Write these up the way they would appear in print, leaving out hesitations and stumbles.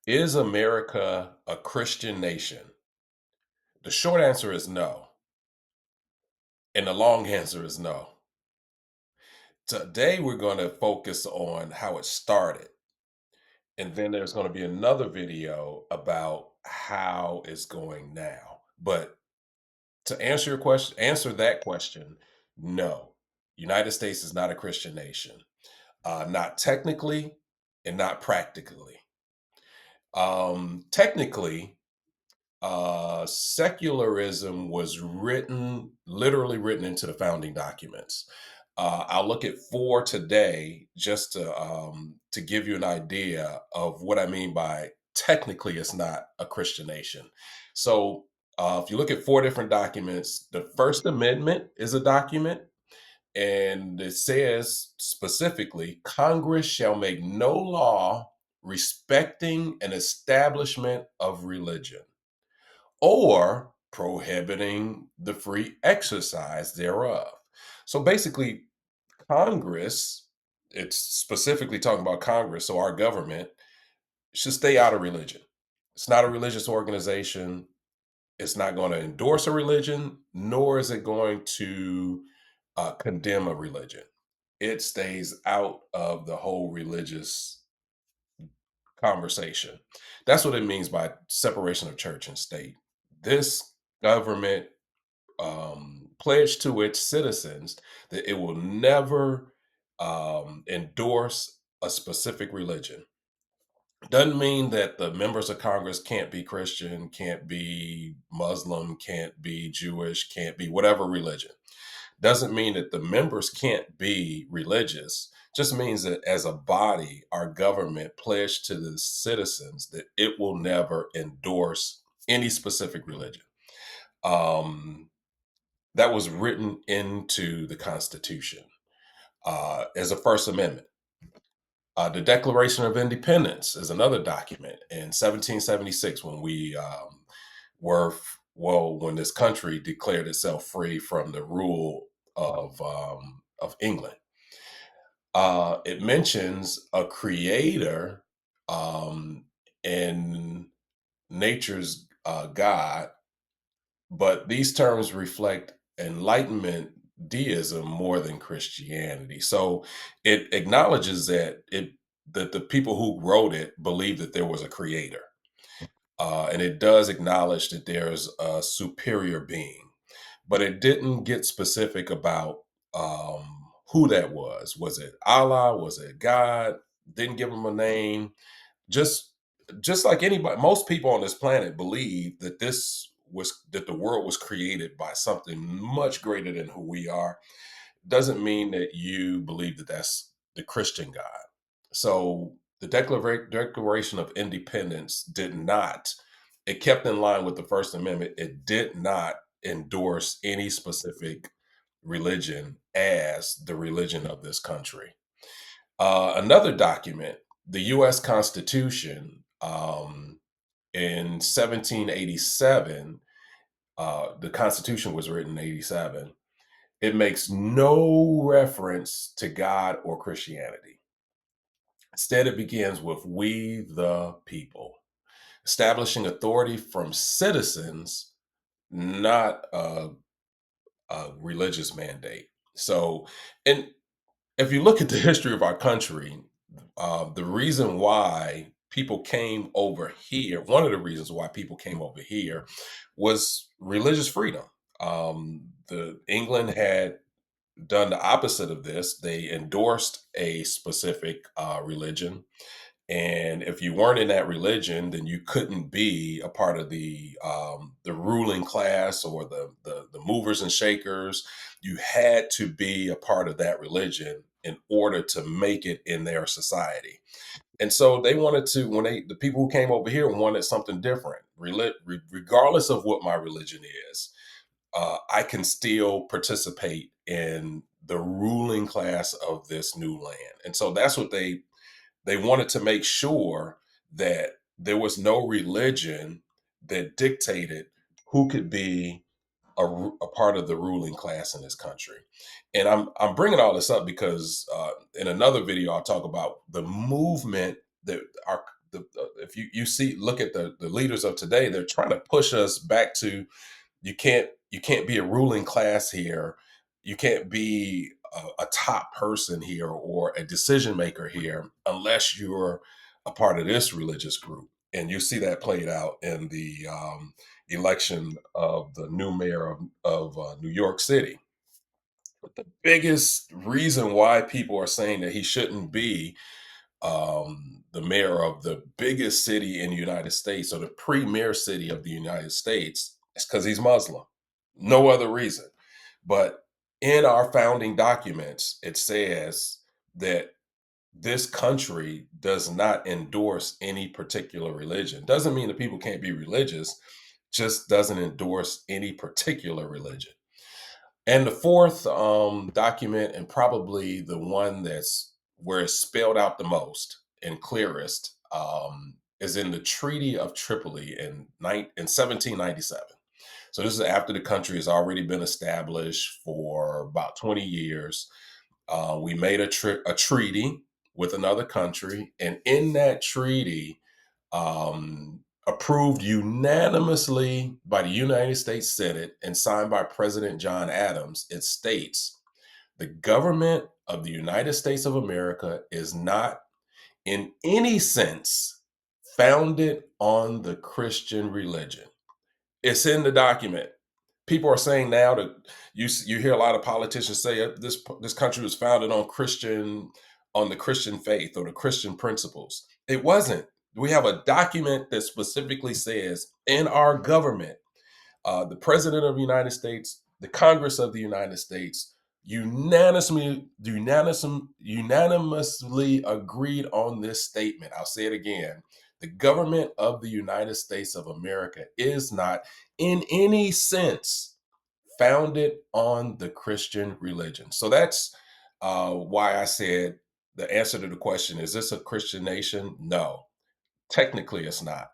Is America a Christian nation? The short answer is no, and the long answer is no. Today, we're going to focus on how it started, and then there's going to be another video about how it's going now. But to answer your question, answer that question, no. United States is not a Christian nation, not technically and not practically. Technically, secularism was literally written into the founding documents. I'll look at four today just to give you an idea of what I mean by technically it's not a Christian nation. So if you look at four different documents, the First Amendment is a document, and it says specifically, Congress shall make no law respecting an establishment of religion or prohibiting the free exercise thereof. So basically, Congress, it's specifically talking about Congress, so our government should stay out of religion. It's not a religious organization. It's not going to endorse a religion, nor is it going to condemn a religion. It stays out of the whole religious conversation. That's what it means by separation of church and state. This government pledged to its citizens that it will never endorse a specific religion. Doesn't mean that the members of Congress can't be Christian, can't be Muslim, can't be Jewish, can't be whatever religion. Doesn't mean that the members can't be religious. Just means that as a body, our government pledged to the citizens that it will never endorse any specific religion. Um, that was written into the Constitution as a First Amendment. The Declaration of Independence is another document in 1776 when we when this country declared itself free from the rule of England. It mentions a creator um, and nature's God, but these terms reflect Enlightenment deism more than Christianity. So it acknowledges that the people who wrote it believed that there was a creator, and it does acknowledge that there's a superior being, but it didn't get specific about who that was. Was it Allah? Was it God? Didn't give him a name. Just just like anybody, most people on this planet believe that the world was created by something much greater than who we are. Doesn't mean that you believe that that's the Christian God. So the Declaration of Independence did not. It kept in line with the First Amendment. It did not endorse any specific religion as the religion of this country. Another document, the U.S. Constitution, in 1787, the Constitution was written in 87. It makes no reference to God or Christianity. Instead, it begins with "we the people," establishing authority from citizens, not a religious mandate. So, and if you look at the history of our country, the reason why people came over here, one of the reasons why people came over here was religious freedom. The England had done the opposite of this. They endorsed a specific religion, and if you weren't in that religion, then you couldn't be a part of the ruling class or the movers and shakers. You had to be a part of that religion in order to make it in their society. And so they wanted to, when the people who came over here wanted something different, regardless of what my religion is, I can still participate in the ruling class of this new land. And so that's what they wanted to make sure that there was no religion that dictated who could be a part of the ruling class in this country. And I'm bringing all this up because in another video I'll talk about the movement that our if you see, look at the leaders of today, they're trying to push us back to, you can't be a ruling class here. You can't be a top person here or a decision maker here unless you're a part of this religious group. And you see that played out in the election of the new mayor of New York City. The biggest reason why people are saying that he shouldn't be the mayor of the biggest city in the United States, or the premier city of the United States, is because he's Muslim. No other reason. But in our founding documents, it says that this country does not endorse any particular religion. Doesn't mean that people can't be religious, just doesn't endorse any particular religion. And the fourth document, and probably the one that's where it's spelled out the most and clearest, is in the Treaty of Tripoli in 1797. So this is after the country has already been established for about 20 years. We made a treaty with another country, and in that treaty, approved unanimously by the United States Senate and signed by President John Adams, it states the government of the United States of America is not in any sense founded on the Christian religion. It's in the document. People are saying now that you hear a lot of politicians say this country was founded on the Christian faith or the Christian principles. It wasn't. We have a document that specifically says in our government, the President of the United States, the Congress of the United States, unanimously agreed on this statement. I'll say it again. The government of the United States of America is not in any sense founded on the Christian religion. So that's why I said the answer to the question, is this a Christian nation? No, technically it's not.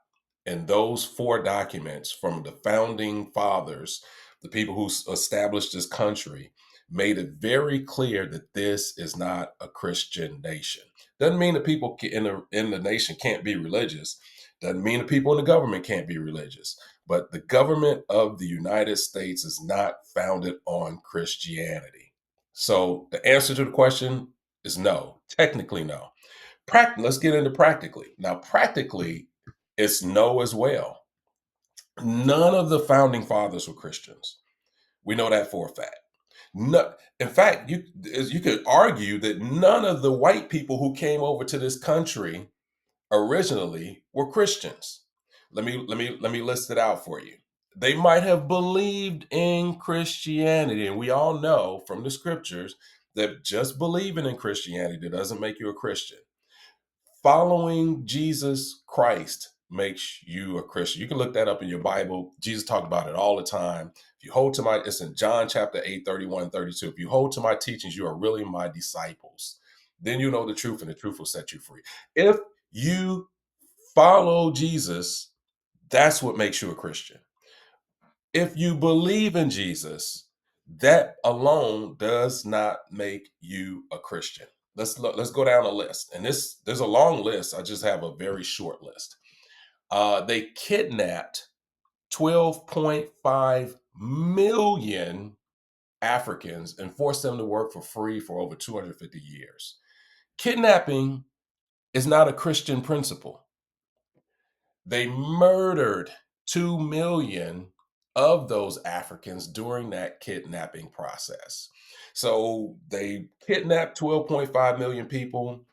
And those four documents from the founding fathers, the people who established this country, made it very clear that this is not a Christian nation. Doesn't mean that people in the nation can't be religious. Doesn't mean that people in the government can't be religious. But the government of the United States is not founded on Christianity. So the answer to the question is no. Technically, no. Let's get into practically. Now, practically, it's no as well. None of the founding fathers were Christians. We know that for a fact. No, in fact, you could argue that none of the white people who came over to this country originally were Christians. Let me list it out for you. They might have believed in Christianity, and we all know from the scriptures that just believing in Christianity doesn't make you a Christian. Following Jesus Christ makes you a Christian. You can look that up in your Bible. Jesus talked about it all the time. If you hold to it's in John chapter 8, 31, 32. If you hold to my teachings, you are really my disciples. Then you know the truth, and the truth will set you free. If you follow Jesus, that's what makes you a Christian. If you believe in Jesus, that alone does not make you a Christian. Let's go down a list, and there's a long list. I just have a very short list. They kidnapped 12.5 million Africans and forced them to work for free for over 250 years. Kidnapping is not a Christian principle. They murdered 2 million of those Africans during that kidnapping process. So they kidnapped 12.5 million people.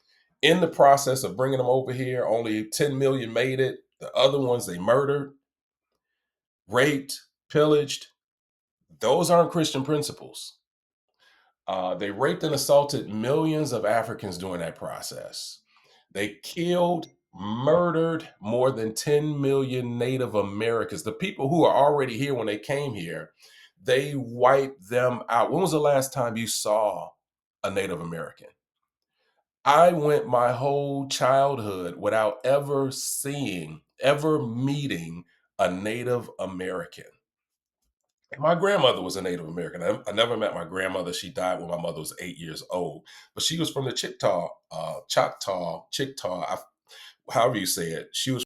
In the process of bringing them over here, only 10 million made it. The other ones they murdered, raped, pillaged. Those aren't Christian principles. They raped and assaulted millions of Africans during that process. They killed, murdered more than 10 million Native Americans. The people who are already here when they came here, they wiped them out. When was the last time you saw a Native American? I went my whole childhood without ever meeting a Native American. My grandmother was a Native American. I never met my grandmother. She died when my mother was 8 years old. But she was from the Choctaw, however you say it. She was